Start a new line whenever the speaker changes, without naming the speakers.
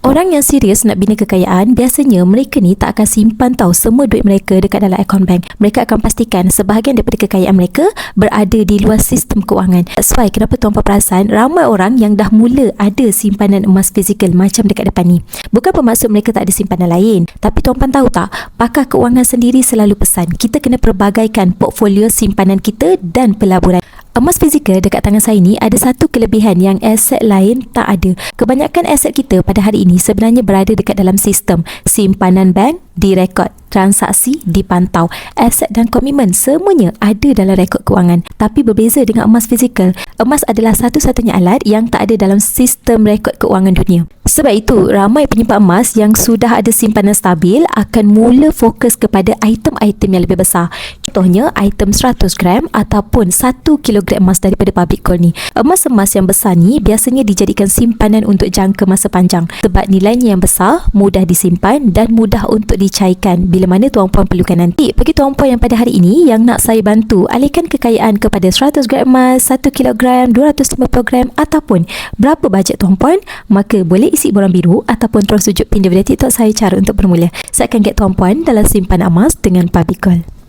Orang yang serius nak bina kekayaan, biasanya mereka ni tak akan simpan semua duit mereka dekat dalam akaun bank. Mereka akan pastikan sebahagian daripada kekayaan mereka berada di luar sistem keuangan. That's why kenapa tuan-puan perasan ramai orang yang dah mula ada simpanan emas fizikal macam dekat depan ni. Bukan bermaksud mereka tak ada simpanan lain, tapi tuan-puan tahu tak, pakar keuangan sendiri selalu pesan kita kena perbagaikan portfolio simpanan kita dan pelaburan. Emas fizikal dekat tangan saya ni ada satu kelebihan yang aset lain tak ada. Kebanyakan aset kita pada hari ini sebenarnya berada dekat dalam sistem simpanan bank, direkod, transaksi dipantau, aset dan komitmen semuanya ada dalam rekod keuangan. Tapi berbeza dengan emas fizikal, emas adalah satu-satunya alat yang tak ada dalam sistem rekod keuangan dunia. Sebab itu, ramai penyimpan emas yang sudah ada simpanan stabil akan mula fokus kepada item-item yang lebih besar. Contohnya, item 100 gram ataupun 1 kilogram emas daripada public gold ni. Emas-emas yang besar ni biasanya dijadikan simpanan untuk jangka masa panjang sebab nilainya yang besar, mudah disimpan dan mudah untuk dicairkan bila mana tuan-puan perlukan nanti. Bagi tuan-puan yang pada hari ini yang nak saya bantu alihkan kekayaan kepada 100 gram emas, 1 kilogram, 250 gram ataupun berapa bajet tuan-puan, maka boleh isi borang biru ataupun terus tunjuk pin di video TikTok saya cara untuk bermula. Saya akan get tuan-puan dalam simpanan emas dengan public gold.